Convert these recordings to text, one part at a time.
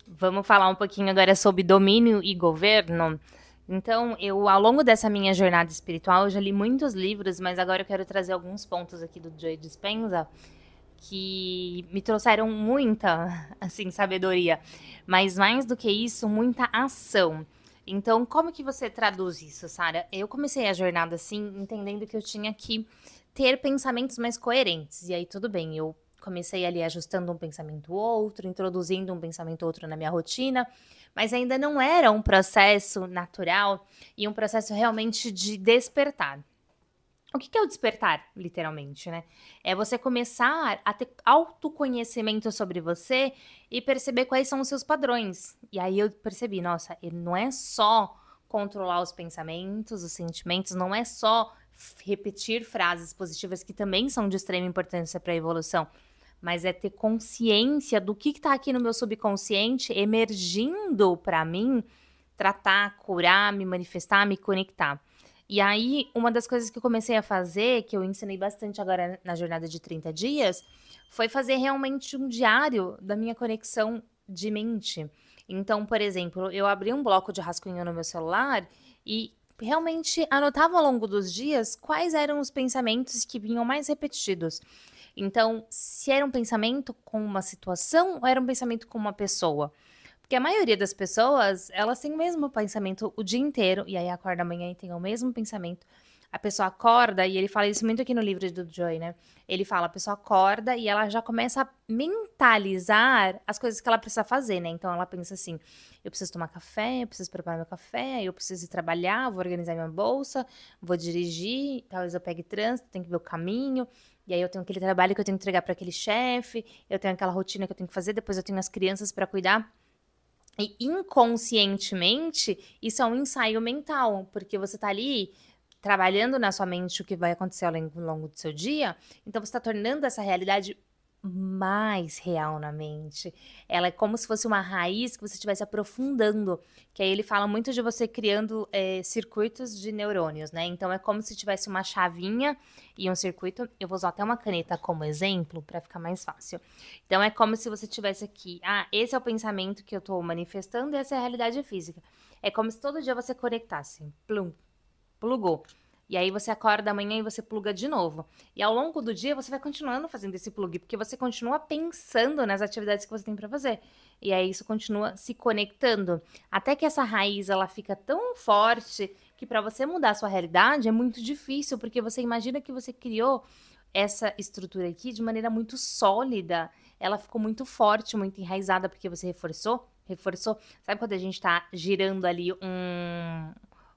Vamos falar um pouquinho agora sobre domínio e governo? Então, ao longo dessa minha jornada espiritual, eu já li muitos livros, mas agora eu quero trazer alguns pontos aqui do Joe Dispenza que me trouxeram muita, assim, sabedoria. Mas mais do que isso, muita ação. Então, como que você traduz isso, Sara? Eu comecei a jornada assim, entendendo que eu tinha que ter pensamentos mais coerentes. E aí, tudo bem, eu comecei ali ajustando um pensamento outro, introduzindo um pensamento outro na minha rotina, mas ainda não era um processo natural e um processo realmente de despertar. O que é o despertar, literalmente, né? É você começar a ter autoconhecimento sobre você e perceber quais são os seus padrões. E aí eu percebi, nossa, ele não é só controlar os pensamentos, os sentimentos, não é só repetir frases positivas que também são de extrema importância para a evolução, mas é ter consciência do que está aqui no meu subconsciente emergindo para mim, tratar, curar, me manifestar, me conectar. E aí, uma das coisas que eu comecei a fazer, que eu ensinei bastante agora na jornada de 30 dias, foi fazer realmente um diário da minha conexão de mente. Então, por exemplo, eu abri um bloco de rascunho no meu celular e realmente anotava ao longo dos dias quais eram os pensamentos que vinham mais repetidos. Então, se era um pensamento com uma situação ou era um pensamento com uma pessoa. Porque a maioria das pessoas, elas têm o mesmo pensamento o dia inteiro, e aí acorda amanhã e tem o mesmo pensamento. A pessoa acorda, e ele fala isso muito aqui no livro do Joy, né? Ele fala, a pessoa acorda e ela já começa a mentalizar as coisas que ela precisa fazer, né? Então ela pensa assim: eu preciso tomar café, eu preciso preparar meu café, eu preciso ir trabalhar, vou organizar minha bolsa, vou dirigir, talvez eu pegue trânsito, tenho que ver o caminho. E aí eu tenho aquele trabalho que eu tenho que entregar para aquele chefe, eu tenho aquela rotina que eu tenho que fazer, depois eu tenho as crianças para cuidar. E inconscientemente, isso é um ensaio mental, porque você tá ali trabalhando na sua mente o que vai acontecer ao longo do seu dia, então você está tornando essa realidade mais real na mente. Ela é como se fosse uma raiz que você estivesse aprofundando, que aí ele fala muito de você criando circuitos de neurônios, né? Então é como se tivesse uma chavinha e um circuito. Eu vou usar até uma caneta como exemplo para ficar mais fácil. Então é como se você tivesse aqui, esse é o pensamento que eu estou manifestando, essa é a realidade física. É como se todo dia você conectasse, plum, plugou. E aí você acorda amanhã e você pluga de novo. E ao longo do dia você vai continuando fazendo esse plug, porque você continua pensando nas atividades que você tem para fazer. E aí isso continua se conectando, até que essa raiz ela fica tão forte que para você mudar a sua realidade é muito difícil, porque você imagina que você criou essa estrutura aqui de maneira muito sólida. Ela ficou muito forte, muito enraizada porque você reforçou. Sabe quando a gente tá girando ali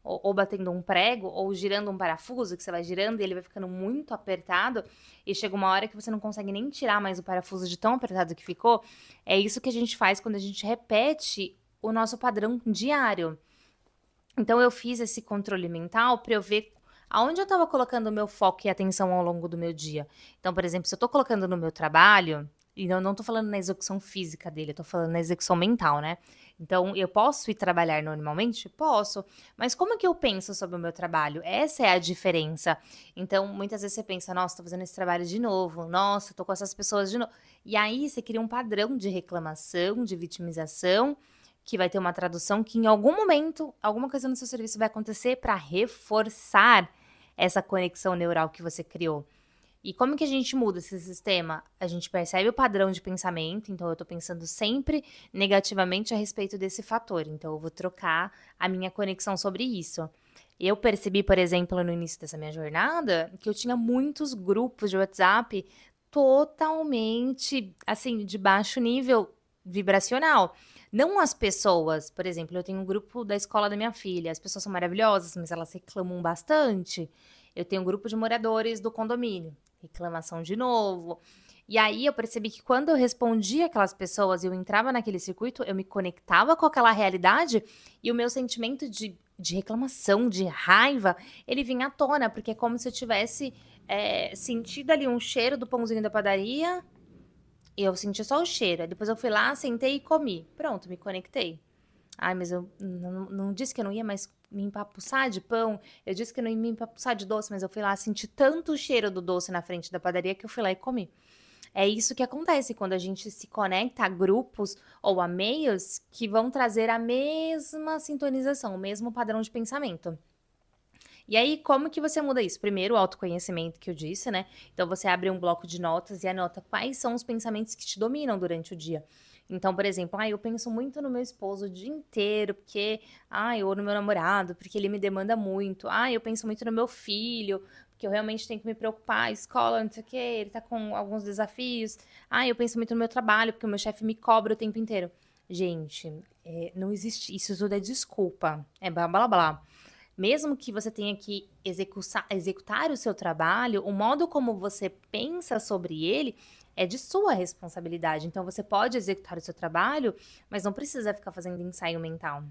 ou batendo um prego, ou girando um parafuso, que você vai girando e ele vai ficando muito apertado, e chega uma hora que você não consegue nem tirar mais o parafuso de tão apertado que ficou. É isso que a gente faz quando a gente repete o nosso padrão diário. Então eu fiz esse controle mental para eu ver aonde eu estava colocando o meu foco e atenção ao longo do meu dia. Então, por exemplo, se eu estou colocando no meu trabalho, e eu não estou falando na execução física dele, eu estou falando na execução mental, né? Então, eu posso ir trabalhar normalmente? Posso. Mas como que eu penso sobre o meu trabalho? Essa é a diferença. Então, muitas vezes você pensa, nossa, tô fazendo esse trabalho de novo. Nossa, tô com essas pessoas de novo. E aí, você cria um padrão de reclamação, de vitimização, que vai ter uma tradução que em algum momento, alguma coisa no seu serviço vai acontecer para reforçar essa conexão neural que você criou. E como que a gente muda esse sistema? A gente percebe o padrão de pensamento, então eu tô pensando sempre negativamente a respeito desse fator, então eu vou trocar a minha conexão sobre isso. Eu percebi, por exemplo, no início dessa minha jornada, que eu tinha muitos grupos de WhatsApp totalmente, assim, de baixo nível vibracional. Não as pessoas, por exemplo, eu tenho um grupo da escola da minha filha, as pessoas são maravilhosas, mas elas reclamam bastante. Eu tenho um grupo de moradores do condomínio, reclamação de novo. E aí eu percebi que quando eu respondia aquelas pessoas e eu entrava naquele circuito, eu me conectava com aquela realidade e o meu sentimento de reclamação, de raiva, ele vinha à tona, porque é como se eu tivesse sentido ali um cheiro do pãozinho da padaria. Eu senti só o cheiro. Aí depois eu fui lá, sentei e comi. Pronto, me conectei. Ai, mas eu não disse que eu não ia mais me empapuçar de pão. Eu disse que eu não ia me empapuçar de doce, mas eu fui lá, senti tanto o cheiro do doce na frente da padaria que eu fui lá e comi. É isso que acontece quando a gente se conecta a grupos ou a meios que vão trazer a mesma sintonização, o mesmo padrão de pensamento. E aí, como que você muda isso? Primeiro, o autoconhecimento que eu disse, né? Então, você abre um bloco de notas e anota quais são os pensamentos que te dominam durante o dia. Então, por exemplo, eu penso muito no meu esposo o dia inteiro, porque, ou no meu namorado, porque ele me demanda muito. Eu penso muito no meu filho, porque eu realmente tenho que me preocupar, escola, não sei o quê, ele tá com alguns desafios. Eu penso muito no meu trabalho, porque o meu chefe me cobra o tempo inteiro. Gente, não existe isso, tudo é desculpa. É blá blá blá. Mesmo que você tenha que executar o seu trabalho, o modo como você pensa sobre ele é de sua responsabilidade. Então, você pode executar o seu trabalho, mas não precisa ficar fazendo ensaio mental.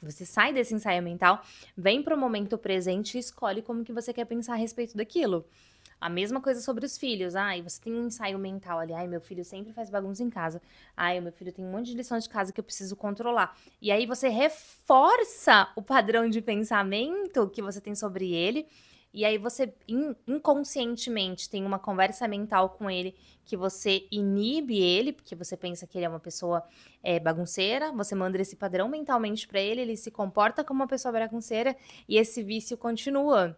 Você sai desse ensaio mental, vem para o momento presente e escolhe como que você quer pensar a respeito daquilo. A mesma coisa sobre os filhos. Você tem um ensaio mental ali. Meu filho sempre faz bagunça em casa. O meu filho tem um monte de lições de casa que eu preciso controlar. E aí você reforça o padrão de pensamento que você tem sobre ele. E aí você inconscientemente tem uma conversa mental com ele que você inibe ele, porque você pensa que ele é uma pessoa bagunceira. Você manda esse padrão mentalmente para ele, ele se comporta como uma pessoa bagunceira e esse vício continua.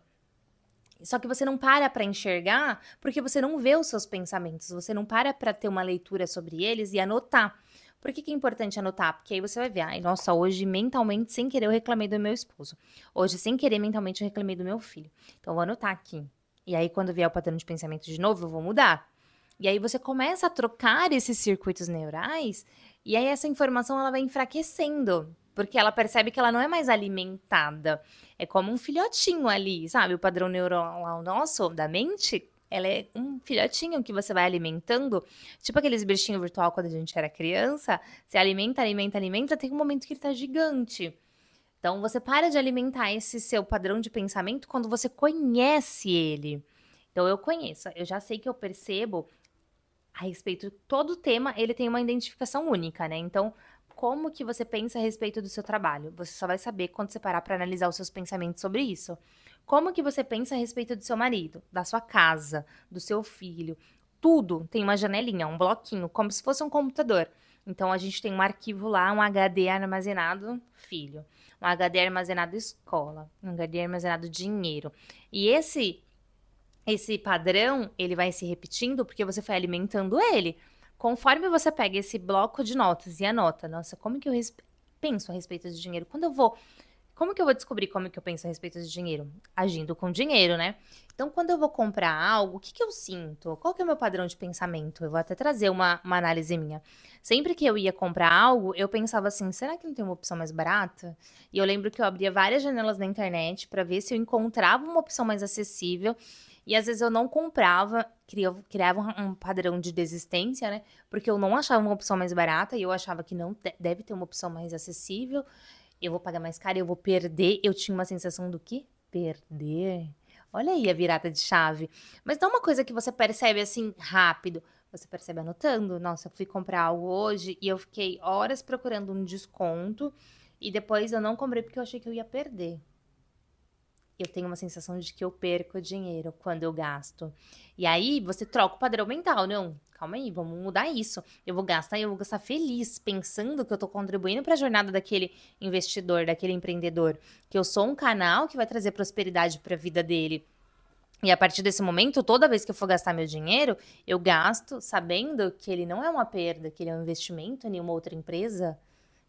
Só que você não para enxergar porque você não vê os seus pensamentos, você não para ter uma leitura sobre eles e anotar. Por que é importante anotar? Porque aí você vai ver, nossa, hoje mentalmente, sem querer, eu reclamei do meu esposo. Hoje, sem querer, mentalmente, eu reclamei do meu filho. Então, eu vou anotar aqui. E aí, quando vier o padrão de pensamento de novo, eu vou mudar. E aí, você começa a trocar esses circuitos neurais e aí essa informação, ela vai enfraquecendo. Porque ela percebe que ela não é mais alimentada. É como um filhotinho ali, sabe? O padrão neuronal nosso, da mente, ela é um filhotinho que você vai alimentando. Tipo aqueles bichinhos virtual quando a gente era criança. Você alimenta, alimenta, alimenta, tem um momento que ele tá gigante. Então, você para de alimentar esse seu padrão de pensamento quando você conhece ele. Então, eu conheço, eu já sei que eu percebo a respeito de todo tema, ele tem uma identificação única, né? Então, como que você pensa a respeito do seu trabalho? Você só vai saber quando você parar para analisar os seus pensamentos sobre isso. Como que você pensa a respeito do seu marido, da sua casa, do seu filho? Tudo tem uma janelinha, um bloquinho, como se fosse um computador. Então, a gente tem um arquivo lá, um HD armazenado filho, um HD armazenado escola, um HD armazenado dinheiro. E esse padrão, ele vai se repetindo porque você foi alimentando ele. Conforme você pega esse bloco de notas e anota, nossa, como que eu penso a respeito de dinheiro? Como que eu vou descobrir como que eu penso a respeito de dinheiro? Agindo com dinheiro, né? Então, quando eu vou comprar algo, o que eu sinto? Qual que é o meu padrão de pensamento? Eu vou até trazer uma análise minha. Sempre que eu ia comprar algo, eu pensava assim, será que não tem uma opção mais barata? E eu lembro que eu abria várias janelas na internet para ver se eu encontrava uma opção mais acessível. E às vezes eu não comprava, criava um padrão de desistência, né? Porque eu não achava uma opção mais barata e eu achava que não deve ter uma opção mais acessível. Eu vou pagar mais caro, eu vou perder. Eu tinha uma sensação do quê? Perder. Olha aí a virada de chave. Mas não é uma coisa que você percebe assim rápido. Você percebe anotando. Nossa, eu fui comprar algo hoje e eu fiquei horas procurando um desconto e depois eu não comprei porque eu achei que eu ia perder. Eu tenho uma sensação de que eu perco dinheiro quando eu gasto. E aí, você troca o padrão mental. Não, calma aí, vamos mudar isso. Eu vou gastar feliz, pensando que eu tô contribuindo para a jornada daquele investidor, daquele empreendedor. Que eu sou um canal que vai trazer prosperidade para a vida dele. E a partir desse momento, toda vez que eu for gastar meu dinheiro, eu gasto sabendo que ele não é uma perda, que ele é um investimento em nenhuma outra empresa,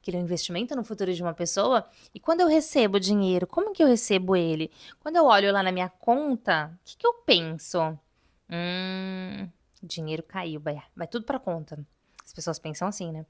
que ele é um investimento no futuro de uma pessoa. E quando eu recebo dinheiro, como que eu recebo ele? Quando eu olho lá na minha conta, o que eu penso? Dinheiro caiu, vai tudo pra conta. As pessoas pensam assim, né?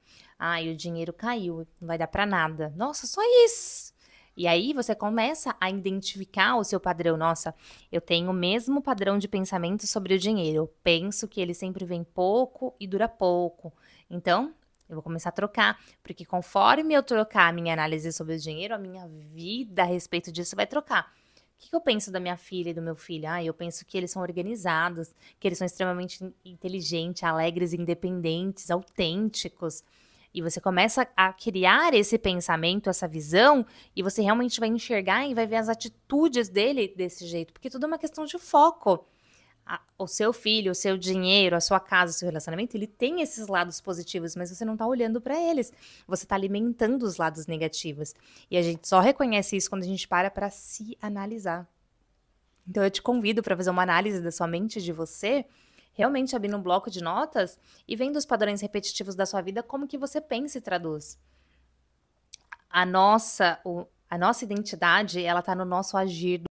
E o dinheiro caiu, não vai dar pra nada. Nossa, só isso! E aí você começa a identificar o seu padrão. Nossa, eu tenho o mesmo padrão de pensamento sobre o dinheiro. Eu penso que ele sempre vem pouco e dura pouco. Então, eu vou começar a trocar, porque conforme eu trocar a minha análise sobre o dinheiro, a minha vida a respeito disso vai trocar. O que eu penso da minha filha e do meu filho? Eu penso que eles são organizados, que eles são extremamente inteligentes, alegres, independentes, autênticos. E você começa a criar esse pensamento, essa visão, e você realmente vai enxergar e vai ver as atitudes dele desse jeito, porque tudo é uma questão de foco. o seu filho, o seu dinheiro, a sua casa, o seu relacionamento, ele tem esses lados positivos, mas você não tá olhando para eles. Você tá alimentando os lados negativos. E a gente só reconhece isso quando a gente para se analisar. Então eu te convido para fazer uma análise da sua mente, de você, realmente abrindo um bloco de notas e vendo os padrões repetitivos da sua vida, como que você pensa e traduz. A nossa identidade, ela tá no nosso agir